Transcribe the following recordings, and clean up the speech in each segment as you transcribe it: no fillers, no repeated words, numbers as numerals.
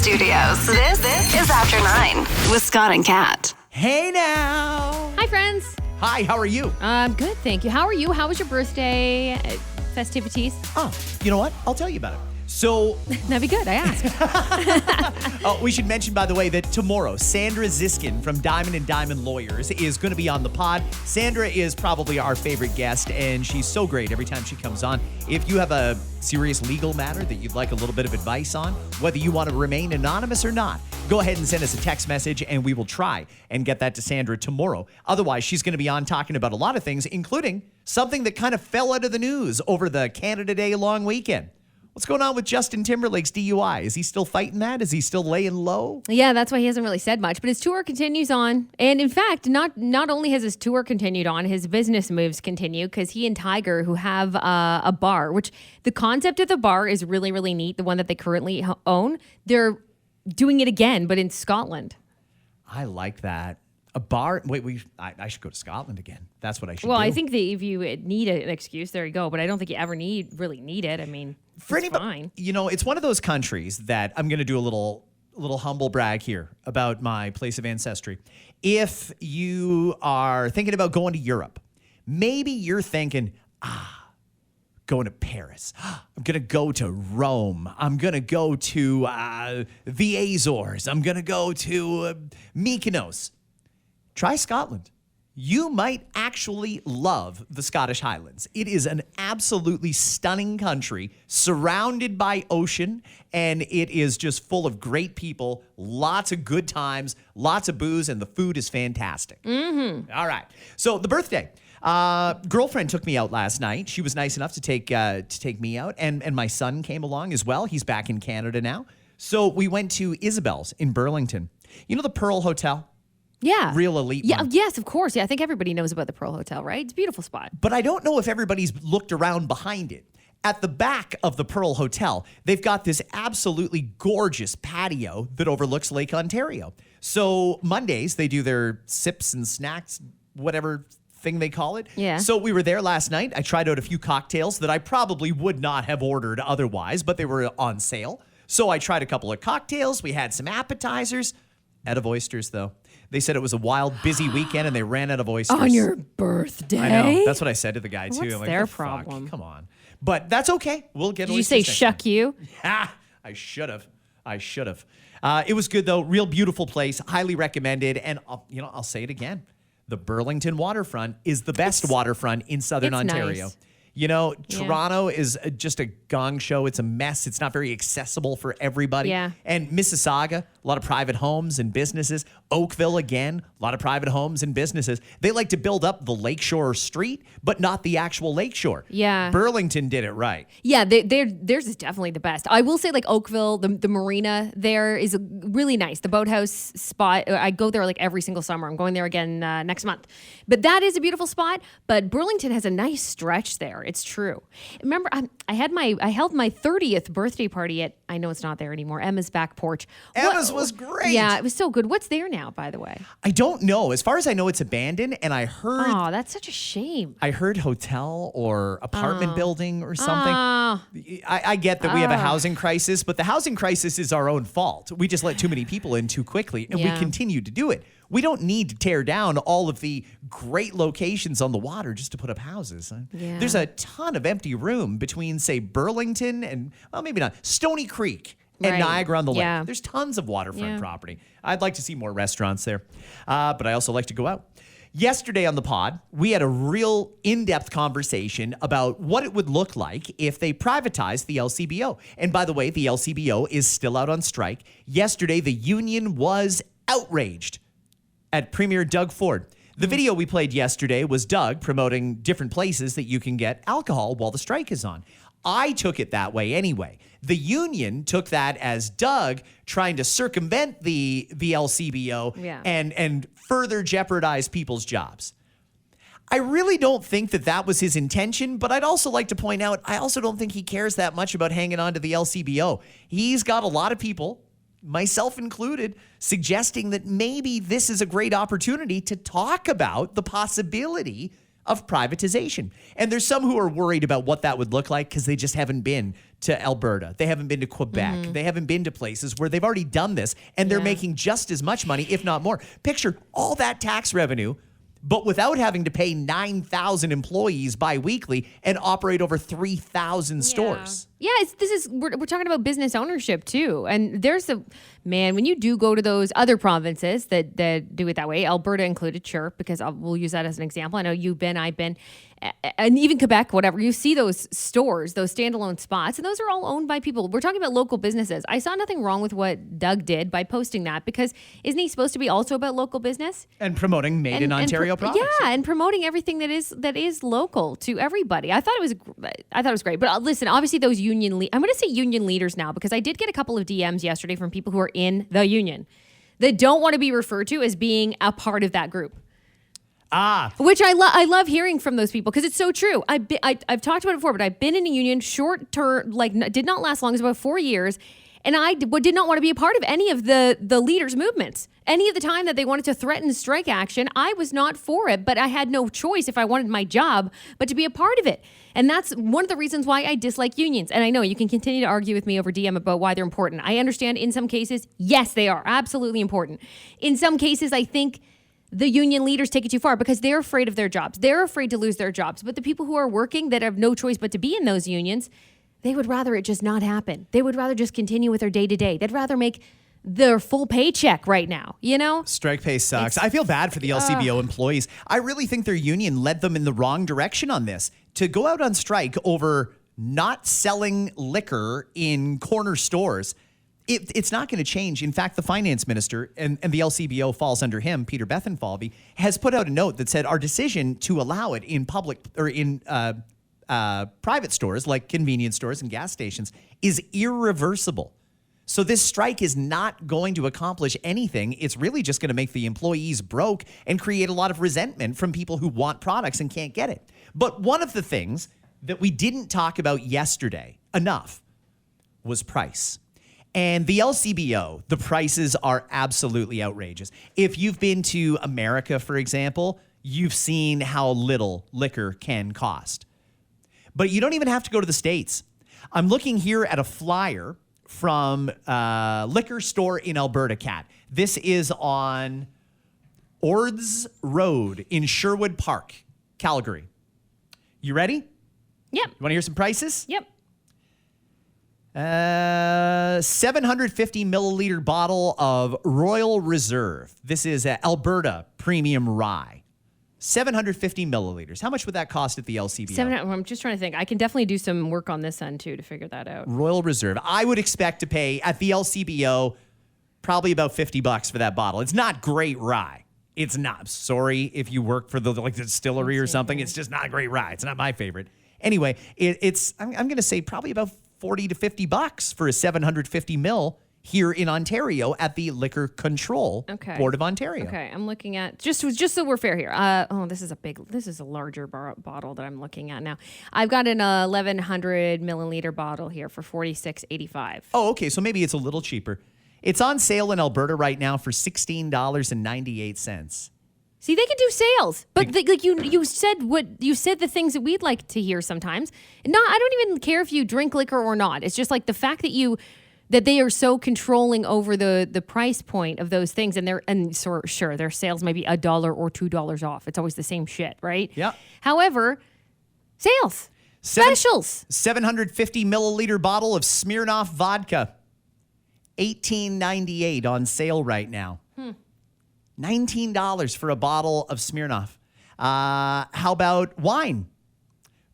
studios. This is After 9 with Scott and Kat. Hey now. Hi, friends. Hi, how are you? I'm good, thank you. How are you? How was your birthday festivities? Oh, you know what? I'll tell you about it. So, That'd be good, I asked. we should mention, by the way, that tomorrow, Sandra Ziskin from Diamond & Diamond Lawyers is going to be on the pod. Sandra is probably our favorite guest, and she's so great every time she comes on. If you have a serious legal matter that you'd like a little bit of advice on, whether you want to remain anonymous or not, go ahead and send us a text message, and we will try and get that to Sandra tomorrow. Otherwise, she's going to be on talking about a lot of things, including something that kind of fell out of the news over the Canada Day long weekend. What's going on with Justin Timberlake's DUI? Is he still fighting that? Is he still laying low? Yeah, that's why he hasn't really said much. But his tour continues on. And in fact, not only has his tour continued on, his business moves continue because he and Tiger, who have a bar, which the concept of the bar is really, really neat, the one that they currently own, they're doing it again, but in Scotland. I like that. A bar? Wait, I should go to Scotland again. That's what I should do. Well, I think that if you need an excuse, there you go. But I don't think you ever really need it. I mean, it's fine. You know, it's one of those countries that I'm going to do a little humble brag here about my place of ancestry. If you are thinking about going to Europe, maybe you're thinking, going to Paris. I'm going to go to Rome. I'm going to go to the Azores. I'm going to go to Mykonos. Try Scotland. You might actually love the Scottish Highlands. It is an absolutely stunning country surrounded by ocean, and it is just full of great people, lots of good times, lots of booze, and the food is fantastic. Mm-hmm. All right. So the birthday. Girlfriend took me out last night. She was nice enough to take me out, and my son came along as well. He's back in Canada now. So we went to Isabel's in Burlington. You know the Pearl Hotel? Yeah. Real elite one. Yes, of course. Yeah, I think everybody knows about the Pearl Hotel, right? It's a beautiful spot. But I don't know if everybody's looked around behind it. At the back of the Pearl Hotel, they've got this absolutely gorgeous patio that overlooks Lake Ontario. So Mondays, they do their sips and snacks, whatever thing they call it. Yeah. So we were there last night. I tried out a few cocktails that I probably would not have ordered otherwise, but they were on sale. So I tried a couple of cocktails. We had some appetizers. Out of oysters, though. They said it was a wild, busy weekend, and they ran out of oysters. On your birthday? I know. That's what I said to the guy, too. What's I'm like, their fuck? problem? Come on. But that's okay. We'll get Did you oysters say next shuck time. you? I should have. It was good, though. Real beautiful place. Highly recommended. And, I'll say it again. The Burlington waterfront is the best waterfront in Southern Ontario. Nice. You know, Toronto is just a gong show. It's a mess. It's not very accessible for everybody. Yeah. And Mississauga, a lot of private homes and businesses. Oakville, again, a lot of private homes and businesses. They like to build up the Lakeshore Street, but not the actual Lakeshore. Yeah. Burlington did it right. Yeah, theirs is definitely the best. I will say, like, Oakville, the marina there is really nice. The boathouse spot, I go there like every single summer. I'm going there again next month. But that is a beautiful spot. But Burlington has a nice stretch there. It's true. Remember, I held my 30th birthday party at, I know it's not there anymore, Emma's back porch. Emma's was great. Yeah, it was so good. What's there now, by the way? I don't know. As far as I know, it's abandoned, and I heard... Oh, that's such a shame. I heard hotel or apartment building or something. Oh. I get that we have a housing crisis, but the housing crisis is our own fault. We just let too many people in too quickly, and we continue to do it. We don't need to tear down all of the great locations on the water just to put up houses. Yeah. There's a ton of empty room between, say, Burlington and, well, maybe not, Stony Creek and Niagara on the Lake. There's tons of waterfront property. I'd like to see more restaurants there, but I also like to go out. Yesterday on the pod, we had a real in-depth conversation about what it would look like if they privatized the LCBO. And by the way, the LCBO is still out on strike. Yesterday, the union was outraged at Premier Doug Ford. The video we played yesterday was Doug promoting different places that you can get alcohol while the strike is on. I took it that way anyway. The union took that as Doug trying to circumvent the LCBO and further jeopardize people's jobs. I really don't think that was his intention, but I'd also like to point out, I also don't think he cares that much about hanging on to the LCBO. He's got a lot of people, myself included, suggesting that maybe this is a great opportunity to talk about the possibility of privatization. And there's some who are worried about what that would look like because they just haven't been to Alberta. They haven't been to Quebec. They haven't been to places where they've already done this, and they're making just as much money, if not more. Picture all that tax revenue, but without having to pay 9,000 employees biweekly and operate over 3,000 stores. Yeah, we're talking about business ownership too. And when you do go to those other provinces that do it that way, Alberta included, sure, because we'll use that as an example. I know you've been, I've been, and even Quebec, whatever. You see those stores, those standalone spots, and those are all owned by people. We're talking about local businesses. I saw nothing wrong with what Doug did by posting that, because isn't he supposed to be also about local business? And promoting made in Ontario products. Yeah, and promoting everything that is local to everybody. I thought it was great. But listen, obviously those I'm going to say union leaders now, because I did get a couple of DMs yesterday from people who are in the union that don't want to be referred to as being a part of that group. Which I love hearing from those people, because it's so true. I've talked about it before, but I've been in a union short term, did not last long, it was about 4 years. And I did not want to be a part of any of the leaders' movements. Any of the time that they wanted to threaten strike action, I was not for it, but I had no choice if I wanted my job but to be a part of it. And that's one of the reasons why I dislike unions. And I know you can continue to argue with me over DM about why they're important. I understand in some cases, yes, they are absolutely important. In some cases, I think the union leaders take it too far, because they're afraid of their jobs. They're afraid to lose their jobs. But the people who are working that have no choice but to be in those unions, they would rather it just not happen. They would rather just continue with their day-to-day. They'd rather make their full paycheck right now, Strike pay sucks. I feel bad for the LCBO employees. I really think their union led them in the wrong direction on this. To go out on strike over not selling liquor in corner stores, it's not going to change. In fact, the finance minister, and the LCBO falls under him, Peter Bethenfalvey, has put out a note that said our decision to allow it in public or in private stores like convenience stores and gas stations is irreversible. So this strike is not going to accomplish anything. It's really just going to make the employees broke and create a lot of resentment from people who want products and can't get it. But one of the things that we didn't talk about yesterday enough was price. And the LCBO, the prices are absolutely outrageous. If you've been to America, for example, you've seen how little liquor can cost. But you don't even have to go to the States. I'm looking here at a flyer from a liquor store in Alberta, Kat. This is on Ords Road in Sherwood Park, Calgary. You ready? Yep. You want to hear some prices? Yep. 750 milliliter bottle of Royal Reserve. This is Alberta Premium Rye. 750 milliliters. How much would that cost at the LCBO? I'm just trying to think. I can definitely do some work on this end too to figure that out. Royal Reserve. I would expect to pay at the LCBO probably about $50 for that bottle. It's not great rye. It's not. Sorry if you work for the distillery or something. It's just not great rye. It's not my favorite. Anyway, I'm going to say probably about $40 to $50 for a 750 mil here in Ontario at the Liquor Control Board of Ontario. Okay, I'm looking at just so we're fair here. This is a larger bottle that I'm looking at now. I've got an 1,100 milliliter bottle here for $46.85. Oh, okay, so maybe it's a little cheaper. It's on sale in Alberta right now for $16.98. See, they can do sales, but you said the things that we'd like to hear sometimes. No, I don't even care if you drink liquor or not. It's just like the fact that they are so controlling over the price point of those things, sure, their sales might be $1 or $2 off. It's always the same shit, right? Yeah. However, sales, specials. 750 milliliter bottle of Smirnoff vodka, $18.98 on sale right now. $19 for a bottle of Smirnoff. How about wine?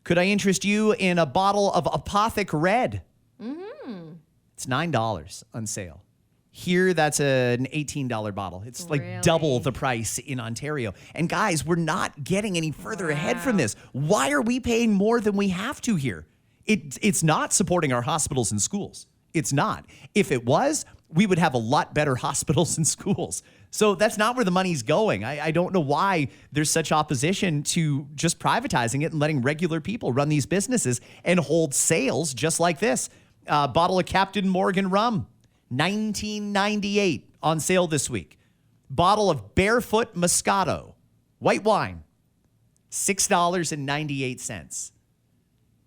Could I interest you in a bottle of Apothic Red? It's $9 on sale. Here, that's an $18 bottle. It's like double the price in Ontario. And guys, we're not getting any further ahead from this. Why are we paying more than we have to here? It's not supporting our hospitals and schools. It's not. If it was, we would have a lot better hospitals and schools. So that's not where the money's going. I don't know why there's such opposition to just privatizing it and letting regular people run these businesses and hold sales just like this. Bottle of Captain Morgan rum, $19.98 on sale this week. Bottle of Barefoot Moscato, white wine, $6.98.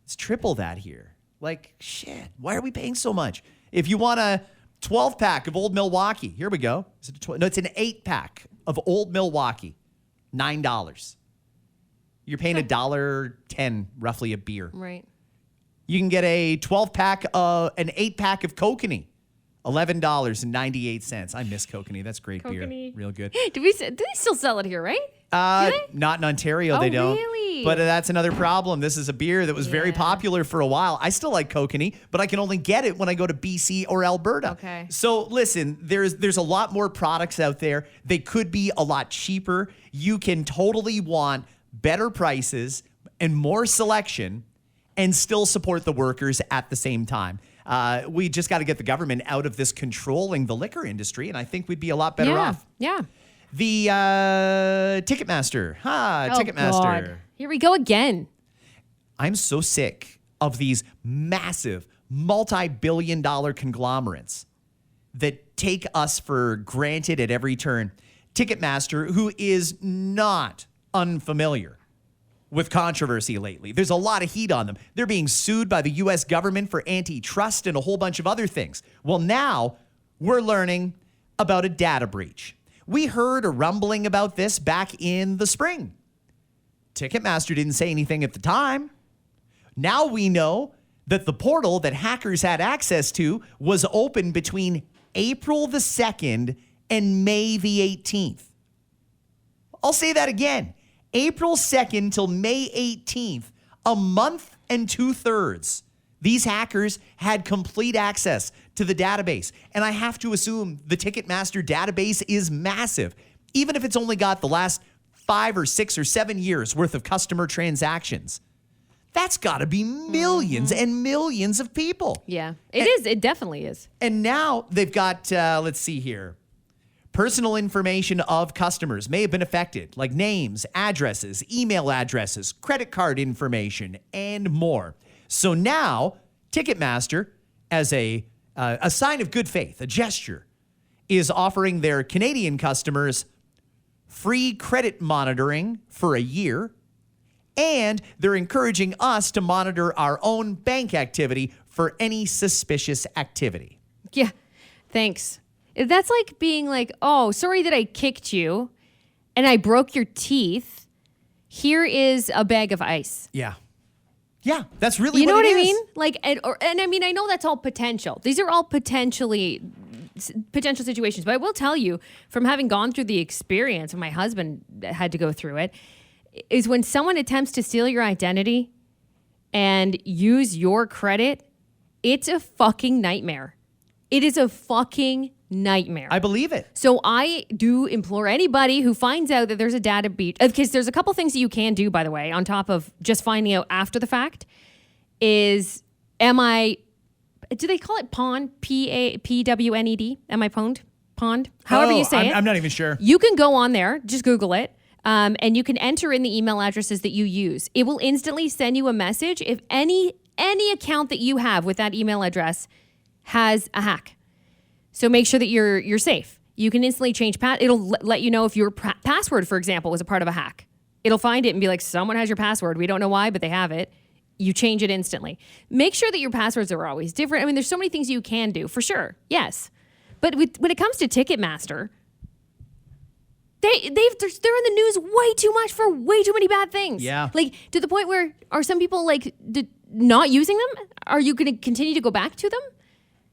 It's triple that here. Like, shit, why are we paying so much? If you want a 12-pack of Old Milwaukee, here we go. Is it no, it's an 8-pack of Old Milwaukee, $9. You're paying $1.10 roughly a beer. Right. You can get a 12-pack, an 8-pack of Kokanee, $11.98. I miss Kokanee. That's great beer. Real good. Do they still sell it here, right? Not in Ontario, they don't. Really? But that's another problem. This is a beer that was very popular for a while. I still like Kokanee, but I can only get it when I go to BC or Alberta. Okay. So listen, there's a lot more products out there. They could be a lot cheaper. You can totally want better prices and more selection and still support the workers at the same time. We just got to get the government out of this controlling the liquor industry, and I think we'd be a lot better off. Yeah. The Ticketmaster. Ticketmaster. God. Here we go again. I'm so sick of these massive, multi-billion-dollar conglomerates that take us for granted at every turn. Ticketmaster, who is not unfamiliar with controversy lately. There's a lot of heat on them. They're being sued by the U.S. government for antitrust and a whole bunch of other things. Well, now we're learning about a data breach. We heard a rumbling about this back in the spring. Ticketmaster didn't say anything at the time. Now we know that the portal that hackers had access to was open between April the 2nd and May the 18th. I'll say that again. April 2nd till May 18th, a month and 2/3. These hackers had complete access to the database. And I have to assume the Ticketmaster database is massive, even if it's only got the last 5 or 6 or 7 years worth of customer transactions. That's got to be millions and millions of people. Yeah, it is. It definitely is. And now they've got, let's see here. Personal information of customers may have been affected, like names, addresses, email addresses, credit card information, and more. So now, Ticketmaster, as a sign of good faith, a gesture, is offering their Canadian customers free credit monitoring for a year, and they're encouraging us to monitor our own bank activity for any suspicious activity. Yeah, thanks. That's like being like, oh, sorry that I kicked you and I broke your teeth. Here is a bag of ice. Yeah. Yeah, that's really what it is. You know what I mean? Like, and I mean, I know that's all potential. These are all potential situations. But I will tell you, from having gone through the experience, and my husband had to go through it, is when someone attempts to steal your identity and use your credit, it's a fucking nightmare. It is a fucking nightmare. I believe it. So I do implore anybody who finds out that there's a data breach, because there's a couple things that you can do, by the way, on top of just finding out after the fact, is, do they call it PWNED? P-W-N-E-D? Am I pwned? Pond? However you say it. I'm not even sure. You can go on there, just Google it, and you can enter in the email addresses that you use. It will instantly send you a message if any account that you have with that email address has a hack. So make sure that you're safe. You can instantly change it'll let you know if your password, for example, was a part of a hack. It'll find it and be like, someone has your password. We don't know why, but they have it. You change it instantly. Make sure that your passwords are always different. I mean, there's so many things you can do, for sure. Yes. But when it comes to Ticketmaster, they're in the news way too much for way too many bad things. Yeah. Like, to the point where, are some people like not using them? Are you going to continue to go back to them?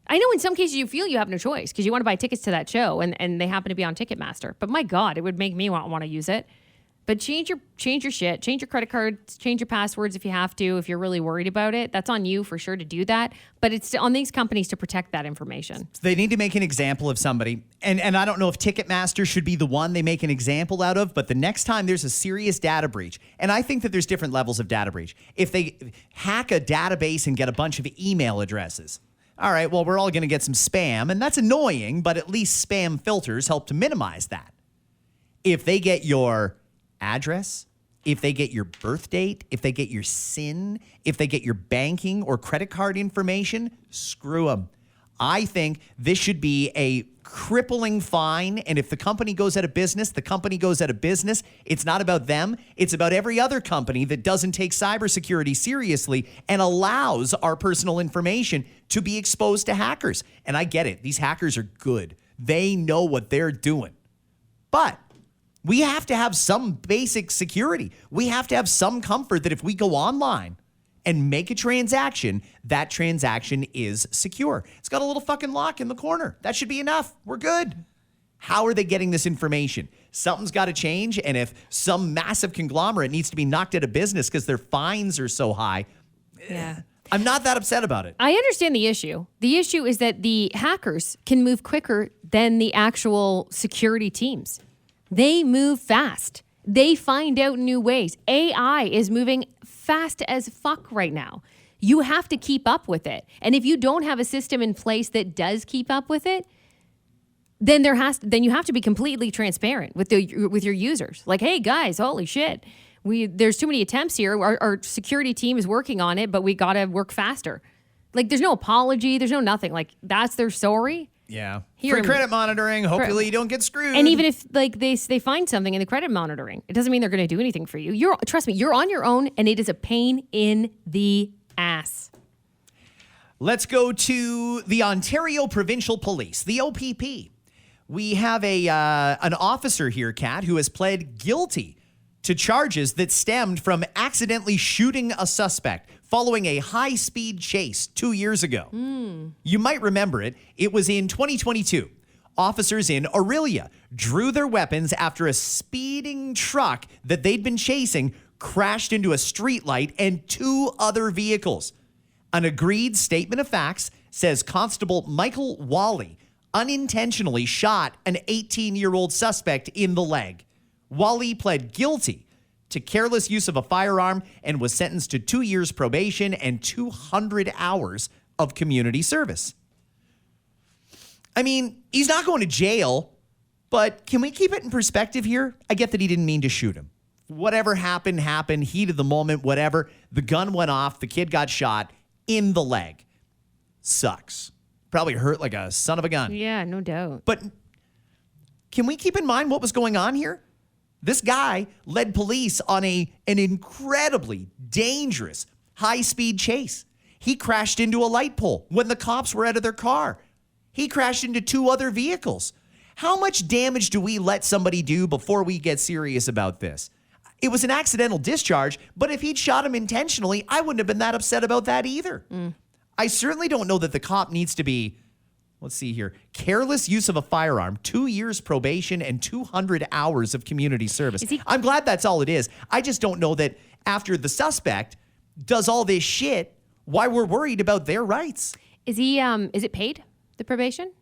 I know in some cases you feel you have no choice because you want to buy tickets to that show and they happen to be on Ticketmaster. But my God, it would make me want to use it. But change your shit, change your credit cards, change your passwords if you have to, if you're really worried about it. That's on you for sure to do that. But it's on these companies to protect that information. They need to make an example of somebody. And I don't know if Ticketmaster should be the one they make an example out of, but the next time there's a serious data breach, and I think that there's different levels of data breach. If they hack a database and get a bunch of email addresses, all right, well, we're all going to get some spam, and that's annoying, but at least spam filters help to minimize that. If they get your address, if they get your birth date, if they get your SIN, if they get your banking or credit card information, screw them. I think this should be a crippling fine. And if the company goes out of business, the company goes out of business. It's not about them. It's about every other company that doesn't take cybersecurity seriously and allows our personal information to be exposed to hackers. And I get it. These hackers are good. They know what they're doing. But we have to have some basic security. We have to have some comfort that if we go online and make a transaction, that transaction is secure. It's got a little fucking lock in the corner. That should be enough. We're good. How are they getting this information? Something's got to change. And if some massive conglomerate needs to be knocked out of business because their fines are so high, I'm not that upset about it. I understand the issue. The issue is that the hackers can move quicker than the actual security teams. They move fast. They find out new ways. AI is moving fast as fuck right now. You have to keep up with it. And if you don't have a system in place that does keep up with it, then you have to be completely transparent with your users. Like, hey guys, holy shit. There's too many attempts here. Our security team is working on it, but we got to work faster. Like, there's no apology. There's no nothing. Like, that's their story. Yeah. Free credit monitoring. Hopefully you don't get screwed. And even if like they find something in the credit monitoring, it doesn't mean they're going to do anything for you. Trust me, you're on your own, and it is a pain in the ass. Let's go to the Ontario Provincial Police, the OPP. We have an officer here, Kat, who has pled guilty to charges that stemmed from accidentally shooting a suspect following a high-speed chase 2 years ago. You might remember it. It was in 2022. Officers in Aurelia drew their weapons after a speeding truck that they'd been chasing crashed into a streetlight and 2 other vehicles. An agreed statement of facts says Constable Michael Wally unintentionally shot an 18-year-old suspect in the leg. Wally pled guilty to careless use of a firearm and was sentenced to 2 years probation and 200 hours of community service. I mean, he's not going to jail, but can we keep it in perspective here? I get that he didn't mean to shoot him. Whatever happened, heat of the moment, whatever. The gun went off. The kid got shot in the leg. Sucks. Probably hurt like a son of a gun. Yeah, no doubt. But can we keep in mind what was going on here? This guy led police on an incredibly dangerous high-speed chase. He crashed into a light pole when the cops were out of their car. He crashed into 2 other vehicles. How much damage do we let somebody do before we get serious about this? It was an accidental discharge, but if he'd shot him intentionally, I wouldn't have been that upset about that either. I certainly don't know that the cop needs to be, let's see here, careless use of a firearm, 2 years probation, and 200 hours of community service. I'm glad that's all it is. I just don't know that after the suspect does all this shit, why we're worried about their rights. Is it paid, the probation?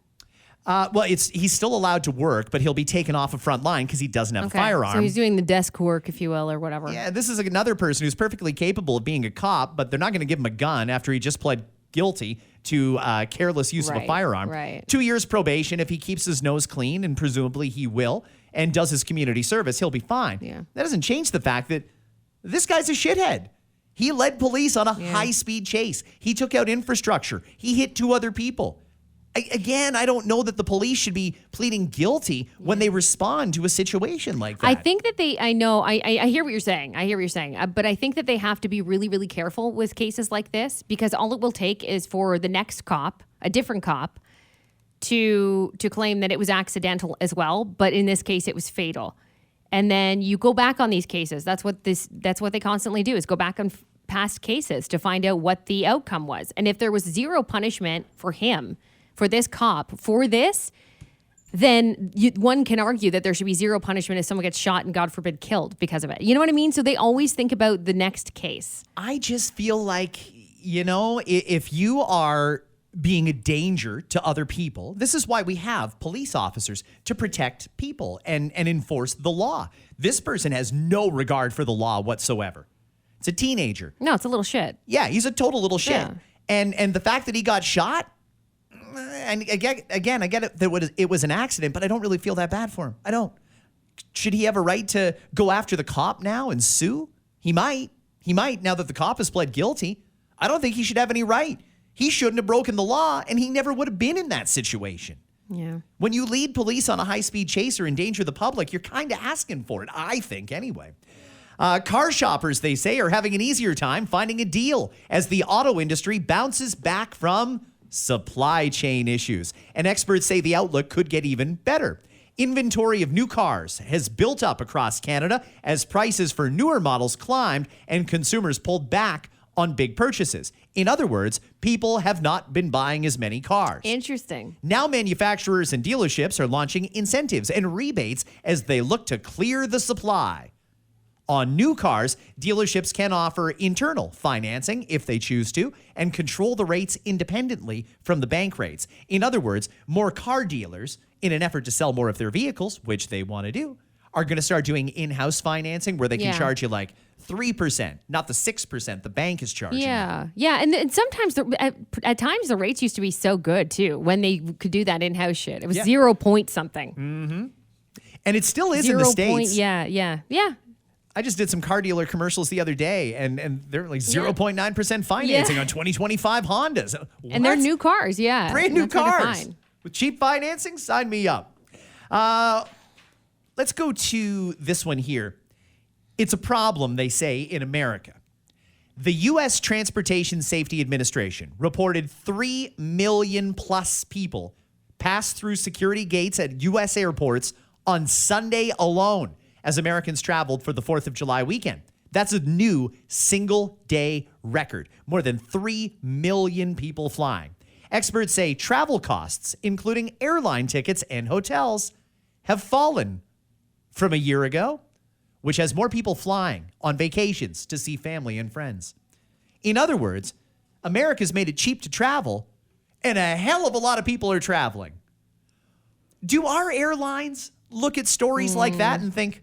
Well, he's still allowed to work, but he'll be taken off of front line because he doesn't have a firearm. So he's doing the desk work, if you will, or whatever. Yeah, this is another person who's perfectly capable of being a cop, but they're not going to give him a gun after he just pled guilty to careless use of a firearm. Right. 2 years probation. If he keeps his nose clean, and presumably he will, and does his community service, he'll be fine. Yeah. That doesn't change the fact that this guy's a shithead. He led police on a high-speed chase. He took out infrastructure. He hit 2 other people. Again, I don't know that the police should be pleading guilty when they respond to a situation like that. I think that I hear what you're saying. But I think that they have to be really, really careful with cases like this, because all it will take is for the next cop, a different cop, to claim that it was accidental as well. But in this case, it was fatal. And then you go back on these cases. That's what they constantly do, is go back on past cases to find out what the outcome was. And if there was 0 punishment for him, for this cop, for this, then one can argue that there should be 0 punishment if someone gets shot and, God forbid, killed because of it. You know what I mean? So they always think about the next case. I just feel like, if you are being a danger to other people, this is why we have police officers, to protect people and enforce the law. This person has no regard for the law whatsoever. It's a teenager. No, it's a little shit. Yeah, he's a total little shit. Yeah. And the fact that he got shot, and again, I get it that it was an accident, but I don't really feel that bad for him. I don't. Should he have a right to go after the cop now and sue? He might. Now that the cop has pled guilty. I don't think he should have any right. He shouldn't have broken the law, and he never would have been in that situation. Yeah. When you lead police on a high-speed chase or endanger the public, you're kind of asking for it, I think, anyway. Car shoppers, they say, are having an easier time finding a deal as the auto industry bounces back from supply chain issues. And experts say the outlook could get even better. Inventory of new cars has built up across Canada as prices for newer models climbed and consumers pulled back on big purchases. In other words, people have not been buying as many cars. Interesting. Now manufacturers and dealerships are launching incentives and rebates as they look to clear the supply. On new cars, dealerships can offer internal financing if they choose to and control the rates independently from the bank rates. In other words, more car dealers, in an effort to sell more of their vehicles, which they want to do, are going to start doing in-house financing where they can charge you like 3%, not the 6% the bank is charging. Yeah. Yeah. And sometimes, at times, the rates used to be so good, too, when they could do that in-house shit. It was 0 point something. Mm-hmm. And it still is in the States. Yeah. I just did some car dealer commercials the other day, and they're like 0.9% financing on 2025 Hondas. What? And they're new cars, yeah. Brand new cars. With cheap financing, sign me up. Let's go to this one here. It's a problem, they say, in America. The U.S. Transportation Safety Administration reported 3 million plus people passed through security gates at U.S. airports on Sunday alone as Americans traveled for the 4th of July weekend. That's a new single-day record. More than 3 million people flying. Experts say travel costs, including airline tickets and hotels, have fallen from a year ago, which has more people flying on vacations to see family and friends. In other words, America's made it cheap to travel, and a hell of a lot of people are traveling. Do our airlines look at stories like that and think,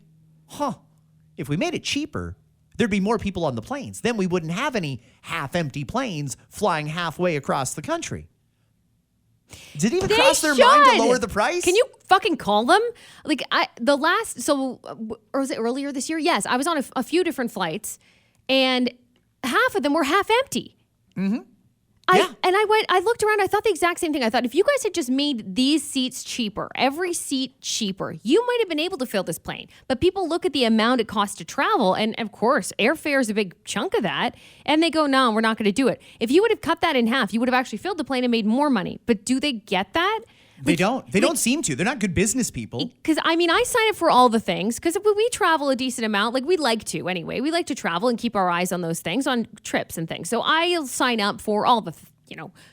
if we made it cheaper, there'd be more people on the planes. Then we wouldn't have any half-empty planes flying halfway across the country. Did it even cross their mind to lower the price? Can you fucking call them? Like, or was it earlier this year? Yes, I was on a few different flights, and half of them were half empty. Mm-hmm. I looked around, I thought the exact same thing. I thought, if you guys had just made these seats cheaper, every seat cheaper, you might have been able to fill this plane. But people look at the amount it costs to travel, and of course, airfare is a big chunk of that, and they go, no, we're not going to do it. If you would have cut that in half, you would have actually filled the plane and made more money. But do they get that? They don't. They don't seem to. They're not good business people. Because, I mean, I sign up for all the things because we travel a decent amount. Like, we like to anyway. We like to travel and keep our eyes on those things, on trips and things. So I'll sign up for all the,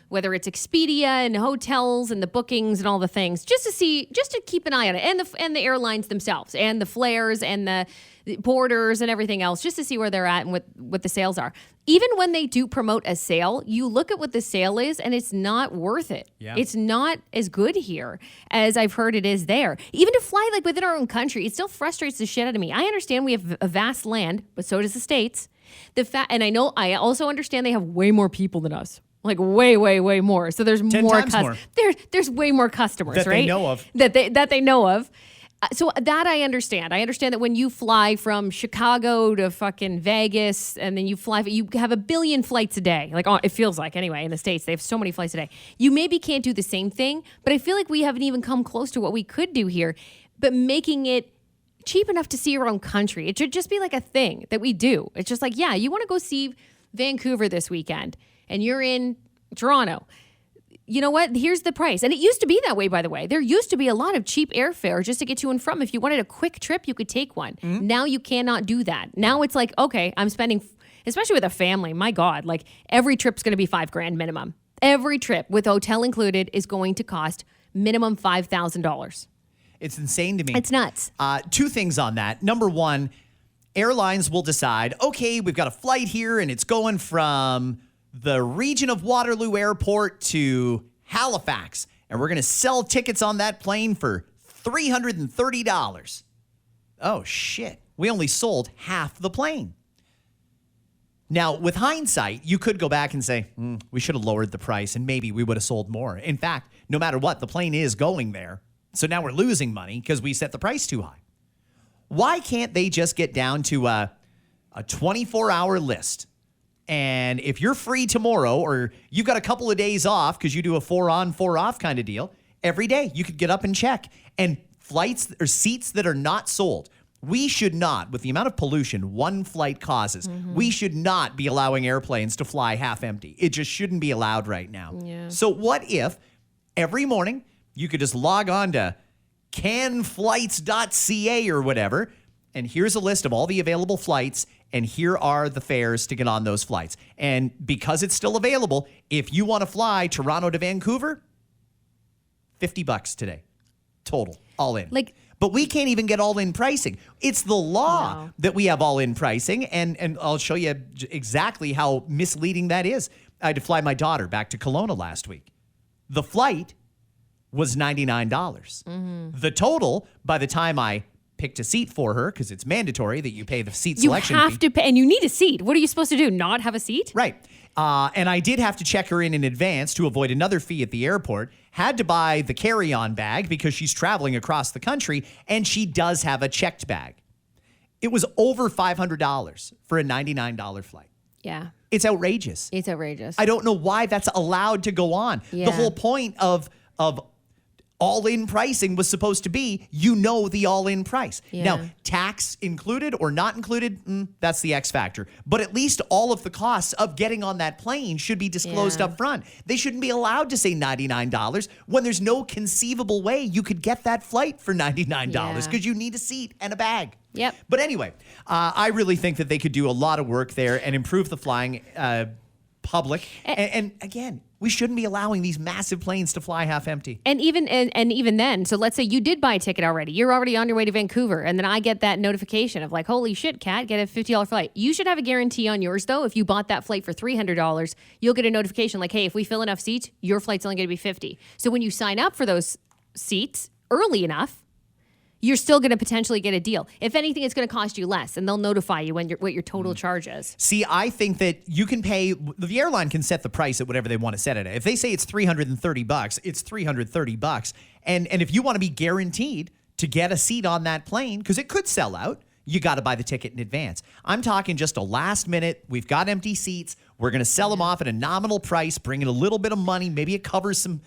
whether it's Expedia and hotels and the bookings and all the things, just to keep an eye on it. And the airlines themselves and the flares and the borders and everything else, just to see where they're at and what the sales are. Even when they do promote a sale, you look at what the sale is and it's not worth it. Yeah. It's not as good here as I've heard it is there. Even to fly like within our own country, it still frustrates the shit out of me. I understand we have a vast land, but so does the States. And I also understand they have way more people than us. Like way, way, way more. So there's more. There's way more customers, that right? They know of. That they know of. So that I understand. I understand that when you fly from Chicago to fucking Vegas, and then you have 1 billion flights a day. Like, it feels like anyway in the States, they have so many flights a day. You maybe can't do the same thing, but I feel like we haven't even come close to what we could do here. But making it cheap enough to see your own country, it should just be like a thing that we do. It's just like, yeah, you want to go see Vancouver this weekend, and you're in Toronto. You know what? Here's the price. And it used to be that way, by the way. There used to be a lot of cheap airfare just to get to and from. If you wanted a quick trip, you could take one. Mm-hmm. Now you cannot do that. Now it's like, okay, I'm spending, especially with a family, my God, like every trip's going to be $5,000 minimum. Every trip with hotel included is going to cost minimum $5,000. It's insane to me. It's nuts. 2 things on that. Number one, airlines will decide, okay, we've got a flight here and it's going from the region of Waterloo Airport to Halifax, and we're going to sell tickets on that plane for $330. Oh, shit. We only sold half the plane. Now, with hindsight, you could go back and say, we should have lowered the price, and maybe we would have sold more. In fact, no matter what, the plane is going there, so now we're losing money because we set the price too high. Why can't they just get down to a 24-hour list And if you're free tomorrow or you've got a couple of days off because you do a 4 on, 4 off kind of deal, every day you could get up and check. And flights or seats that are not sold, we should not, with the amount of pollution one flight causes, we should not be allowing airplanes to fly half empty. It just shouldn't be allowed right now. Yeah. So what if every morning you could just log on to canflights.ca or whatever, and here's a list of all the available flights, and here are the fares to get on those flights. And because it's still available, if you want to fly Toronto to Vancouver, $50 today, total, all in. But we can't even get all-in pricing. It's the law that we have all-in pricing, and I'll show you exactly how misleading that is. I had to fly my daughter back to Kelowna last week. The flight was $99. The total, by the time I picked a seat for her, because it's mandatory that you pay the seat selection fee. You have to pay, and you need a seat. What are you supposed to do, not have a seat? Right. And I did have to check her in advance to avoid another fee at the airport. Had to buy the carry-on bag because she's traveling across the country, and she does have a checked bag. It was over $500 for a $99 flight. Yeah. It's outrageous. It's outrageous. I don't know why that's allowed to go on. Yeah. The whole point of all-in pricing was supposed to be, the all-in price. Yeah. Now, tax included or not included, that's the X factor. But at least all of the costs of getting on that plane should be disclosed up front. They shouldn't be allowed to say $99 when there's no conceivable way you could get that flight for $99 because you need a seat and a bag. Yep. But anyway, I really think that they could do a lot of work there and improve the flying public. And again, we shouldn't be allowing these massive planes to fly half empty. And even then, so let's say you did buy a ticket already. You're already on your way to Vancouver, and then I get that notification of like, holy shit, Kat, get a $50 flight. You should have a guarantee on yours, though. If you bought that flight for $300, you'll get a notification like, hey, if we fill enough seats, your flight's only going to be $50. So when you sign up for those seats early enough, you're still going to potentially get a deal. If anything, it's going to cost you less, and they'll notify you when what your total charge is. See, I think that you can pay, the airline can set the price at whatever they want to set it at. If they say it's $330, it's $330. And if you want to be guaranteed to get a seat on that plane, because it could sell out, you got to buy the ticket in advance. I'm talking just a last minute, we've got empty seats, we're going to sell them off at a nominal price, bring in a little bit of money, maybe it covers some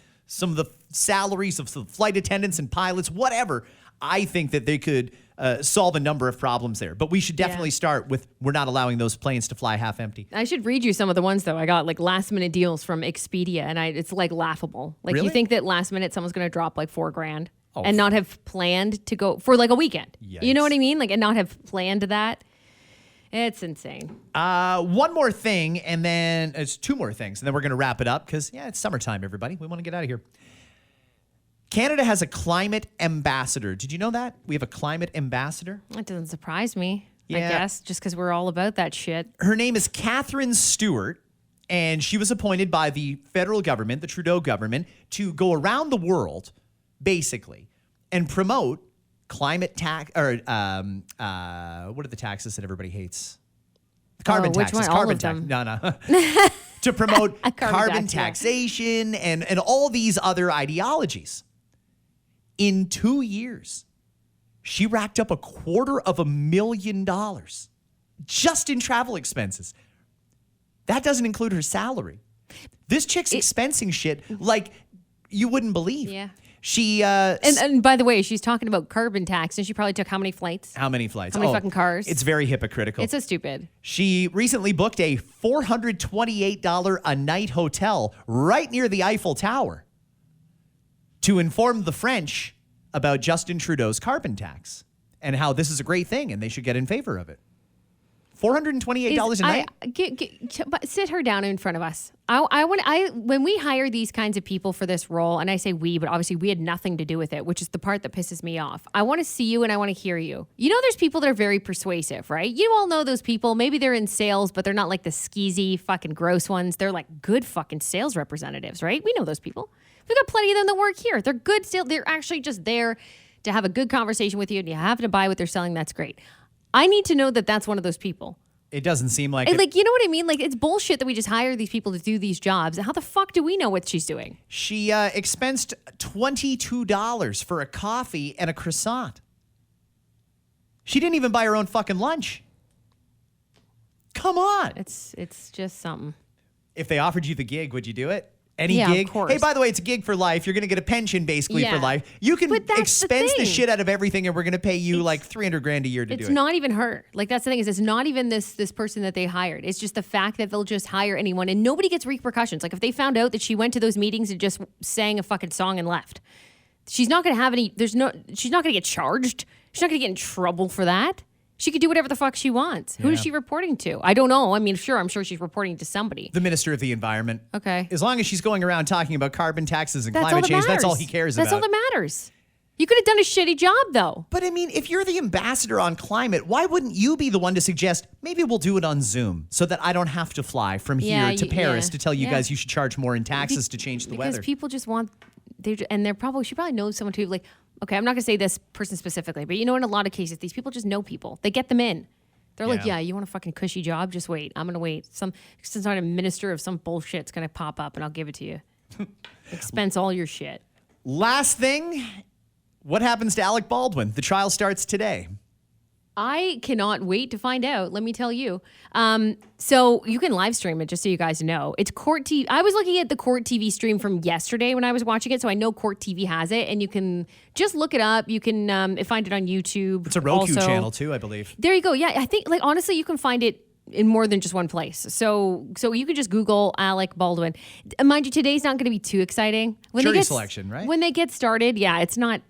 of the salaries of the flight attendants and pilots, whatever. I think that they could solve a number of problems there. But we should definitely start with we're not allowing those planes to fly half empty. I should read you some of the ones, though. I got like last minute deals from Expedia, and it's like laughable. Like Really? You think that last minute someone's going to drop like $4,000 and not have planned to go for like a weekend. Yikes. You know what I mean? Like, and not have planned that. It's insane. One more thing, and then it's two more things, and then we're going to wrap it up because, it's summertime, everybody. We want to get out of here. Canada has a climate ambassador. Did you know that? We have a climate ambassador. That doesn't surprise me, I Yeah. guess, just because we're all about that shit. Her name is Catherine Stewart, and she was appointed by the federal government, the Trudeau government, to go around the world, basically, and promote climate tax, or what are the taxes that everybody hates? Carbon which taxes. one? All Carbon of them. tax. No. To promote carbon tax, yeah. taxation and all these other ideologies. In 2 years, she racked up $250,000 just in travel expenses. That doesn't include her salary. This chick's expensing shit like you wouldn't believe. Yeah. She And by the way, she's talking about carbon tax, and she probably took how many flights? how many flights? How many fucking cars? It's very hypocritical. It's so stupid. She recently booked a $428 a night hotel right near the Eiffel Tower to inform the French about Justin Trudeau's carbon tax and how this is a great thing and they should get in favor of it. $428 a night? But sit her down in front of us. When we hire these kinds of people for this role, and I say we, but obviously we had nothing to do with it, which is the part that pisses me off. I want to see you and I want to hear you. You know, there's people that are very persuasive, right? You all know those people. Maybe they're in sales, but they're not like the skeezy, fucking gross ones. They're like good fucking sales representatives, right? We know those people. We've got plenty of them that work here. They're good still. They're actually just there to have a good conversation with you, and you have to buy what they're selling. That's great. I need to know that that's one of those people. It doesn't seem like Like, you know what I mean? Like, it's bullshit that we just hire these people to do these jobs. How the fuck do we know what she's doing? She expensed $22 for a coffee and a croissant. She didn't even buy her own fucking lunch. Come on. It's just something. If they offered you the gig, would you do it? Any Yeah, gig? of course. Hey, by the way, it's a gig for life. You're going to get a pension basically for Yeah. life. You can But that's the expense the thing. shit out of everything, and we're going to pay you like $300,000 a year to do it. It's not even her. Like, that's the thing is, it's not even this person that they hired. It's just the fact that they'll just hire anyone and nobody gets repercussions. Like, if they found out that she went to those meetings and just sang a fucking song and left, she's not going to have any. She's not going to get charged. She's not going to get in trouble for that. She could do whatever the fuck she wants. Who is Yeah. she reporting to? I don't know. I mean, I'm sure she's reporting to somebody. The Minister of the Environment. Okay. As long as she's going around talking about carbon taxes and That's all climate that change, matters. that's all he cares That's about. all that matters. You could have done a shitty job, though. But I mean, if you're the ambassador on climate, why wouldn't you be the one to suggest maybe we'll do it on Zoom so that I don't have to fly from here to Paris to tell you guys you should charge more in taxes to change the Because weather? people just want, she probably knows someone too. Like, okay, I'm not gonna say this person specifically, but you know, in a lot of cases, these people just know people. They get them in. They're like, Yeah. yeah, you want a fucking cushy job? Just wait. I'm gonna wait. Some a minister of some bullshit's gonna pop up, and I'll give it to you. Expense all your shit. Last thing, what happens to Alec Baldwin? The trial starts today. I cannot wait to find out. Let me tell you. So you can live stream it, just so you guys know. It's Court TV. I was looking at the Court TV stream from yesterday when I was watching it, so I know Court TV has it, and you can just look it up. You can find it on YouTube. It's a Roku also. channel too, I believe. There you go. Yeah, I think like honestly, you can find it in more than just one place. So you can just Google Alec Baldwin. Mind you, today's not going to be too exciting. When Jury they get, selection, right? When they get started, yeah, it's not.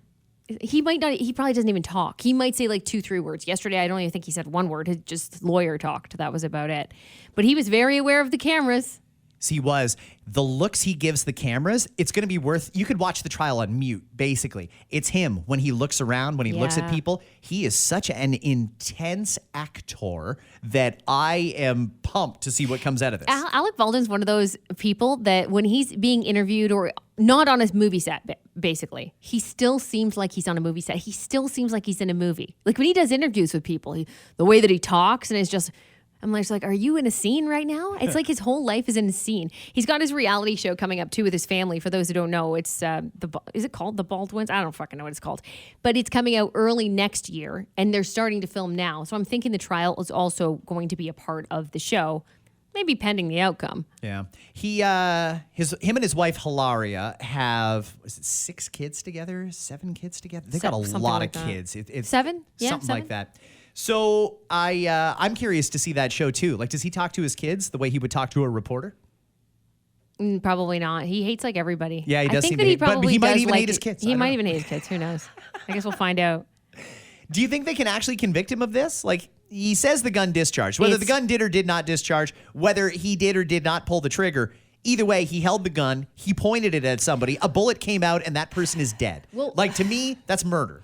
He might not. He probably doesn't even talk. He might say like 2-3 words. Yesterday, I don't even think he said one word. His just lawyer talked. That was about it. But he was very aware of the cameras. He was. The looks he gives the cameras, it's going to be worth, you could watch the trial on mute, basically. It's him when he looks around, when he looks at people. He is such an intense actor that I am pumped to see what comes out of this. Alec Baldwin's one of those people that when he's being interviewed or not on his movie set, basically, he still seems like he's on a movie set. He still seems like he's in a movie. Like when he does interviews with people, the way that he talks and it's just... I'm like, are you in a scene right now? It's like his whole life is in a scene. He's got his reality show coming up too with his family. For those who don't know, it's is it called The Baldwins? I don't fucking know what it's called, but it's coming out early next year, and they're starting to film now. So I'm thinking the trial is also going to be a part of the show, maybe pending the outcome. Yeah, him and his wife Hilaria have 6 kids together, 7 kids together. They've got a Something lot like of that. kids. It's 7? Yeah, something 7? like that. So I'm curious to see that show too. Like, does he talk to his kids the way he would talk to a reporter? Probably not. He hates like everybody. Yeah, he does I think seem that to he hate- but probably he might does even like hate his kids. I He don't might know. even hate his kids. Who knows? I guess we'll find out. Do you think they can actually convict him of this? Like, he says the gun discharged. Whether the gun did or did not discharge, whether he did or did not pull the trigger, either way, he held the gun, he pointed it at somebody, a bullet came out, and that person is dead. Well- like, to me, that's murder.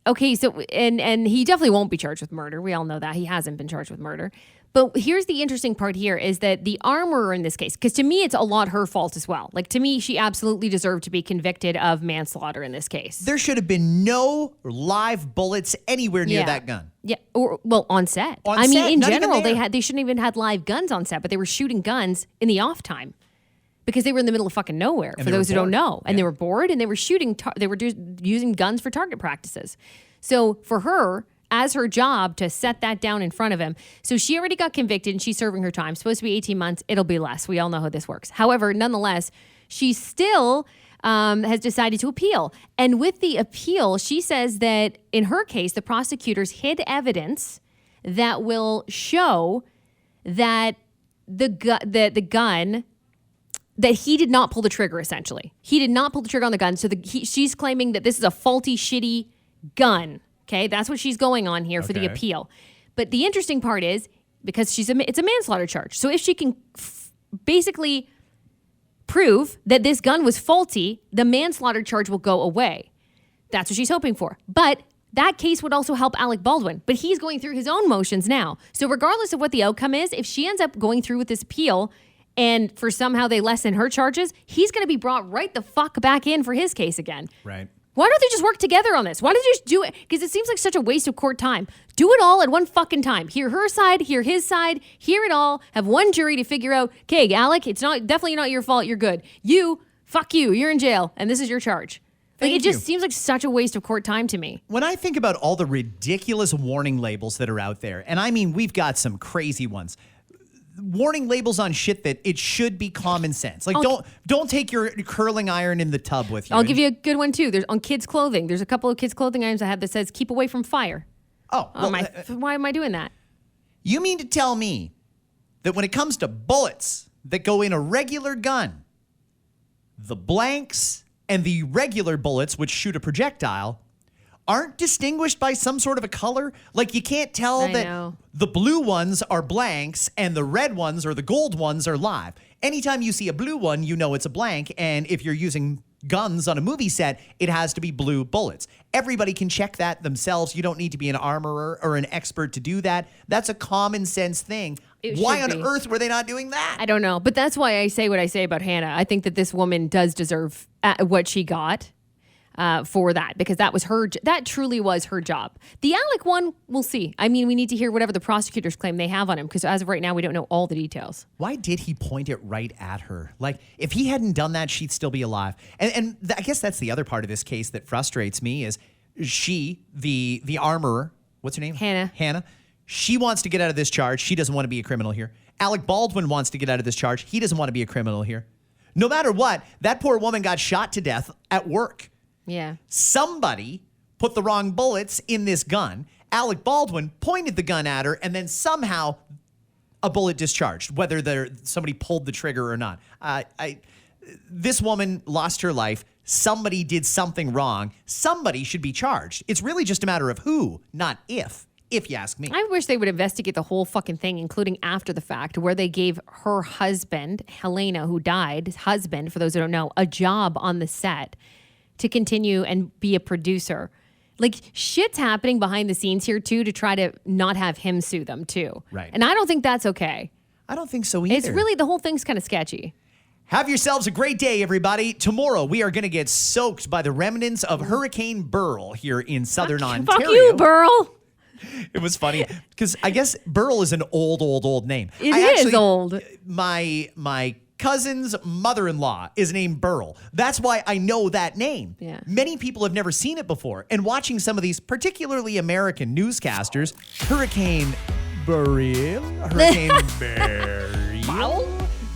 Okay, so and he definitely won't be charged with murder. We all know that. He hasn't been charged with murder. But here's the interesting part here is that the armorer in this case, because to me it's a lot her fault as well. Like to me, she absolutely deserved to be convicted of manslaughter in this case. There should have been no live bullets anywhere near that gun. Yeah, or well, on set. On I mean, set, in not even general, there. they shouldn't even had live guns on set, but they were shooting guns in the off time. Because they were in the middle of fucking nowhere, And for they were those who don't bored. know. And Yeah. they were bored and they were shooting, using guns for target practices. So for her, as her job to set that down in front of him. So she already got convicted and she's serving her time. Supposed to be 18 months. It'll be less. We all know how this works. However, nonetheless, she still has decided to appeal. And with the appeal, she says that in her case, the prosecutors hid evidence that will show that the gun that he did not pull the trigger, essentially. He did not pull the trigger on the gun. So she's claiming that this is a faulty, shitty gun. Okay, that's what she's going on here for the Okay. appeal. But the interesting part is, because it's a manslaughter charge. So if she can basically prove that this gun was faulty, the manslaughter charge will go away. That's what she's hoping for. But that case would also help Alec Baldwin. But he's going through his own motions now. So regardless of what the outcome is, if she ends up going through with this appeal and for somehow they lessen her charges, he's going to be brought right the fuck back in for his case again. Right. Why don't they just work together on this? Why don't they just do it? Because it seems like such a waste of court time. Do it all at one fucking time. Hear her side, hear his side, hear it all. Have one jury to figure out, okay, Alec, it's definitely not your fault. You're good. Fuck you. You're in jail. And this is your charge. Like, Thank it just you. seems like such a waste of court time to me. When I think about all the ridiculous warning labels that are out there, and I mean, we've got some crazy ones. warning labels on shit that it should be common sense. Like, don't take your curling iron in the tub with you. I'll give you a good one too. There's on kids' clothing. There's a couple of kids' clothing items I have that says "keep away from fire." Oh, well, why am I doing that? You mean to tell me that when it comes to bullets that go in a regular gun, the blanks and the regular bullets which shoot a projectile aren't distinguished by some sort of a color? Like, you can't tell that the blue ones are blanks and the red ones or the gold ones are live. Anytime you see a blue one, you know it's a blank. And if you're using guns on a movie set, it has to be blue bullets. Everybody can check that themselves. You don't need to be an armorer or an expert to do that. That's a common sense thing. Why on earth were they not doing that? I don't know. But that's why I say what I say about Hannah. I think that this woman does deserve what she got. For that, because that truly was her job. The Alec one, we'll see. I mean, we need to hear whatever the prosecutors claim they have on him, because as of right now, we don't know all the details. Why did he point it right at her? Like, if he hadn't done that, she'd still be alive. And I guess that's the other part of this case that frustrates me is she, the armorer, what's her name? Hannah. She wants to get out of this charge. She doesn't want to be a criminal here. Alec Baldwin wants to get out of this charge. He doesn't want to be a criminal here. No matter what, that poor woman got shot to death at work. Yeah. Somebody put the wrong bullets in this gun. Alec Baldwin pointed the gun at her, and then somehow a bullet discharged, whether somebody pulled the trigger or not. This woman lost her life. Somebody did something wrong. Somebody should be charged. It's really just a matter of who, not if you ask me. I wish they would investigate the whole fucking thing, including after the fact, where they gave her husband, Helena, who died, his husband, for those who don't know, a job on the set to continue and be a producer. Like, shit's happening behind the scenes here, too, to try to not have him sue them, too. Right. And I don't think that's okay. I don't think so either. It's really, the whole thing's kind of sketchy. Have yourselves a great day, everybody. Tomorrow, we are going to get soaked by the remnants of Hurricane Beryl here in southern Ontario. Fuck you, Beryl. It was funny, because I guess Beryl is an old name. It is old. My cousin's mother-in-law is named Beryl. That's why I know that name. Yeah. Many people have never seen it before. And watching some of these, particularly American newscasters, Hurricane Beryl,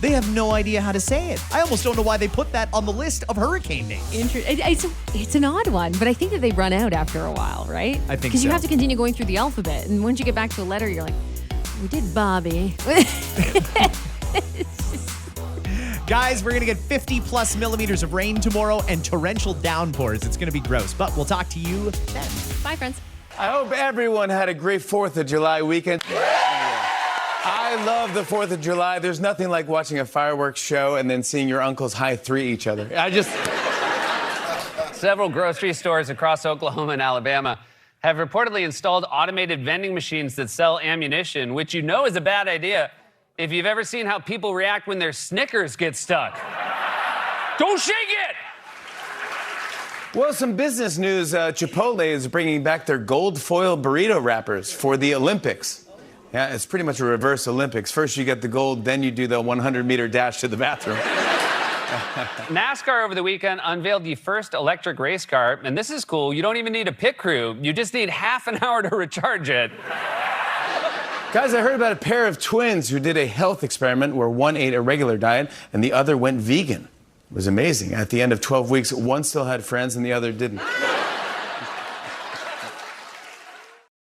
they have no idea how to say it. I almost don't know why they put that on the list of hurricane names. It's an odd one, but I think that they run out after a while, right? I think so. Because you have to continue going through the alphabet. And once you get back to a letter, you're like, we did Bobby. Guys, we're going to get 50+ millimeters of rain tomorrow and torrential downpours. It's going to be gross, but we'll talk to you then. Bye, friends. I hope everyone had a great 4th of July weekend. I love the 4th of July. There's nothing like watching a fireworks show and then seeing your uncles high-three each other. Several grocery stores across Oklahoma and Alabama have reportedly installed automated vending machines that sell ammunition, which you know is a bad idea if you've ever seen how people react when their Snickers get stuck. Don't shake it! Well, some business news. Chipotle is bringing back their gold foil burrito wrappers for the Olympics. Yeah, it's pretty much a reverse Olympics. First you get the gold, then you do the 100-meter dash to the bathroom. NASCAR over the weekend unveiled the first electric race car, and this is cool. You don't even need a pit crew. You just need half an hour to recharge it. Guys, I heard about a pair of twins who did a health experiment where one ate a regular diet and the other went vegan. It was amazing. At the end of 12 weeks, one still had friends and the other didn't.